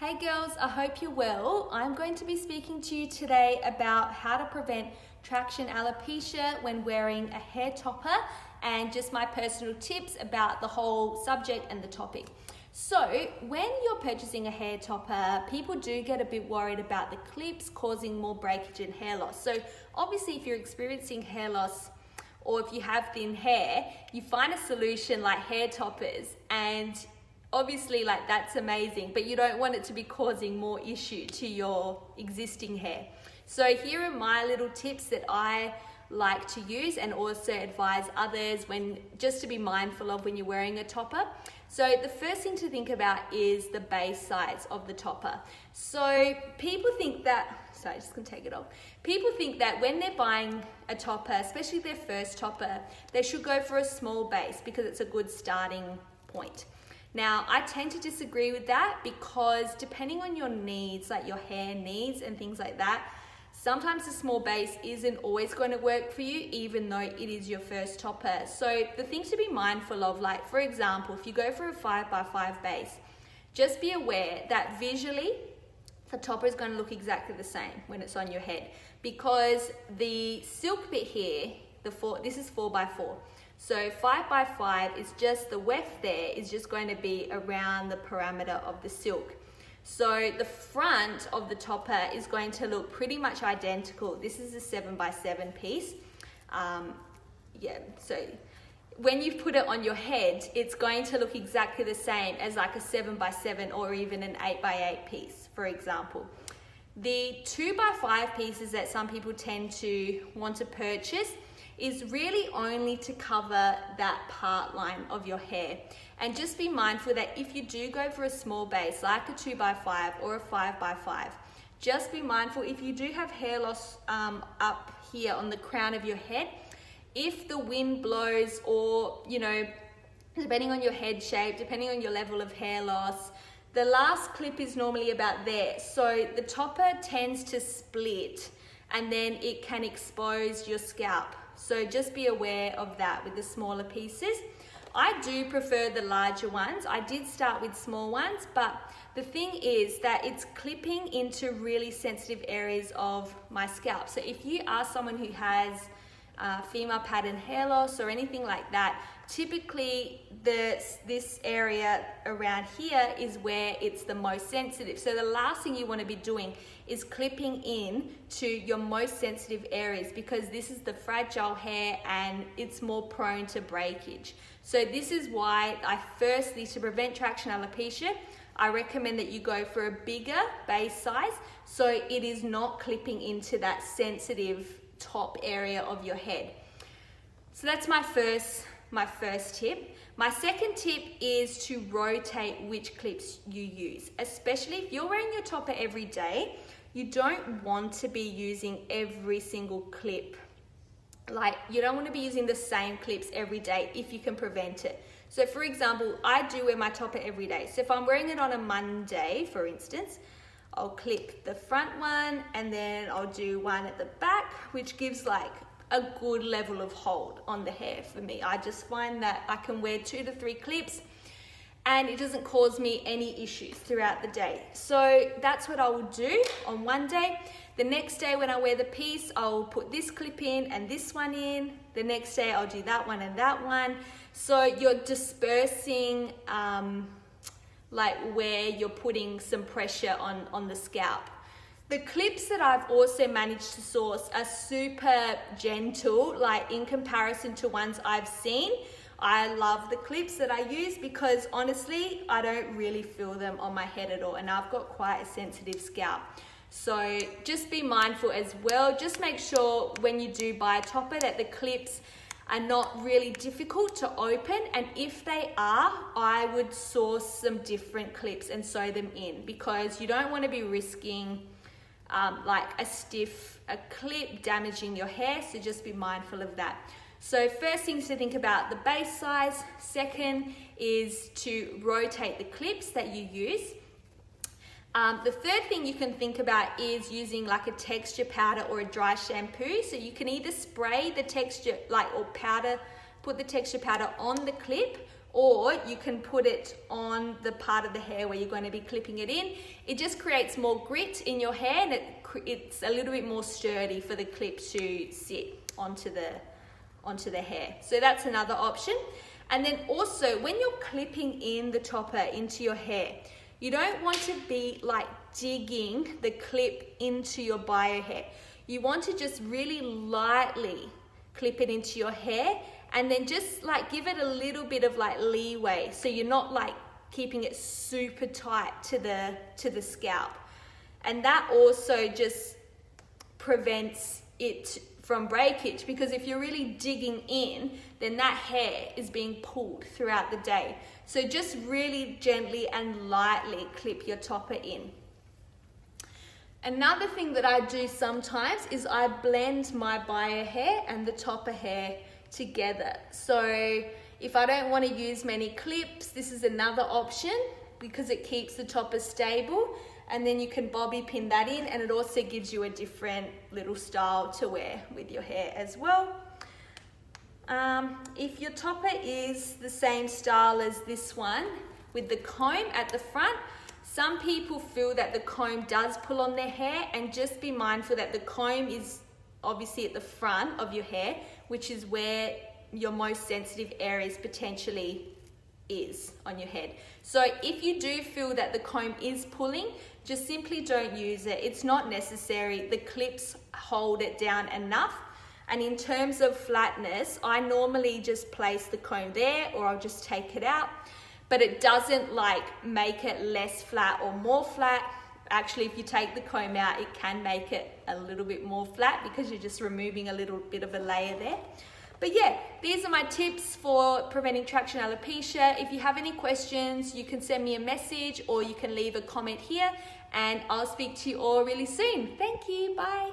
Hey girls, I hope you're well. I'm going to be speaking to you today about how to prevent traction alopecia when wearing a hair topper and just my personal tips about the whole subject and the topic. So when you're purchasing a hair topper, people do get a bit worried about the clips causing more breakage and hair loss. So obviously if you're experiencing hair loss or if you have thin hair, you find a solution like hair toppers, and obviously that's amazing, but you don't want it to be causing more issue to your existing hair. So here are my little tips that I like to use and also advise others just to be mindful of when you're wearing a topper. So the first thing to think about is the base size of the topper. So people think that, sorry, just gonna take it off. People think that when they're buying a topper, especially their first topper, they should go for a small base because it's a good starting point. Now, I tend to disagree with that because depending on your needs, like your hair needs and things like that, sometimes a small base isn't always going to work for you, even though it is your first topper. So the things to be mindful of, like for example, if you go for a 5x5 base, just be aware that visually, the topper is going to look exactly the same when it's on your head, because the silk bit here, this is 4x4. So 5x5 is just the weft there is just going to be around the parameter of the silk. So the front of the topper is going to look pretty much identical. This is a 7x7 piece. So when you put it on your head, it's going to look exactly the same as like a 7x7 or even an 8x8 piece, for example. The 2x5 pieces that some people tend to want to purchase is really only to cover that part line of your hair. And just be mindful that if you do go for a small base, like a 2x5 or a 5x5, just be mindful if you do have hair loss up here on the crown of your head, if the wind blows or, depending on your head shape, depending on your level of hair loss, the last clip is normally about there. So the topper tends to split and then it can expose your scalp. So just be aware of that with the smaller pieces. I do prefer the larger ones. I did start with small ones, but the thing is that it's clipping into really sensitive areas of my scalp. So if you are someone who has female pattern hair loss or anything like that, typically this area around here is where it's the most sensitive. So the last thing you want to be doing is clipping in to your most sensitive areas, because this is the fragile hair and it's more prone to breakage. So this is why firstly, to prevent traction alopecia, I recommend that you go for a bigger base size so it is not clipping into that sensitive top area of your head. So that's my first tip. My second tip is to rotate which clips you use, especially if you're wearing your topper every day. You don't want to be using every single clip. You don't want to be using the same clips every day if you can prevent it. So for example, I do wear my topper every day. So if I'm wearing it on a Monday, for instance, I'll clip the front one and then I'll do one at the back, which gives a good level of hold on the hair for me. I just find that I can wear 2 to 3 clips and it doesn't cause me any issues throughout the day. So that's what I will do on one day. The next day when I wear the piece, I'll put this clip in and this one in. The next day I'll do that one and that one. So you're dispersing where you're putting some pressure on the scalp. The clips that I've also managed to source are super gentle, in comparison to ones I've seen. I love the clips that I use because honestly, I don't really feel them on my head at all, and I've got quite a sensitive scalp. So just be mindful as well. Just make sure when you do buy a topper that the clips are not really difficult to open, and if they are, I would source some different clips and sew them in, because you don't want to be risking a clip damaging your hair. So just be mindful of that. So first things to think about, the base size. Second is to rotate the clips that you use. The third thing you can think about is using a texture powder or a dry shampoo. So you can either spray the texture or powder, put the texture powder on the clip, or you can put it on the part of the hair where you're going to be clipping it in. It just creates more grit in your hair, and it's a little bit more sturdy for the clip to sit onto the hair. So that's another option. And then also, when you're clipping in the topper into your hair, you don't want to be like digging the clip into your bio hair. You want to just really lightly clip it into your hair, and then just like give it a little bit of like leeway, so you're not like keeping it super tight to the scalp. And that also just prevents it from breakage, because if you're really digging in, then that hair is being pulled throughout the day. So just really gently and lightly clip your topper in. Another thing that I do sometimes is I blend my bio hair and the topper hair together. So if I don't want to use many clips, this is another option, because it keeps the topper stable, and then you can bobby pin that in, and it also gives you a different little style to wear with your hair as well. If your topper is the same style as this one with the comb at the front, some people feel that the comb does pull on their hair, and just be mindful that the comb is obviously at the front of your hair, which is where your most sensitive areas potentially is on your head. So if you do feel that the comb is pulling, just simply don't use it. It's not necessary. The clips hold it down enough. And in terms of flatness, I normally just place the comb there, or I'll just take it out. But it doesn't like make it less flat or more flat. Actually, if you take the comb out, it can make it a little bit more flat, because you're just removing a little bit of a layer there. But yeah, these are my tips for preventing traction alopecia. If you have any questions, you can send me a message, or you can leave a comment here, and I'll speak to you all really soon. Thank you. Bye.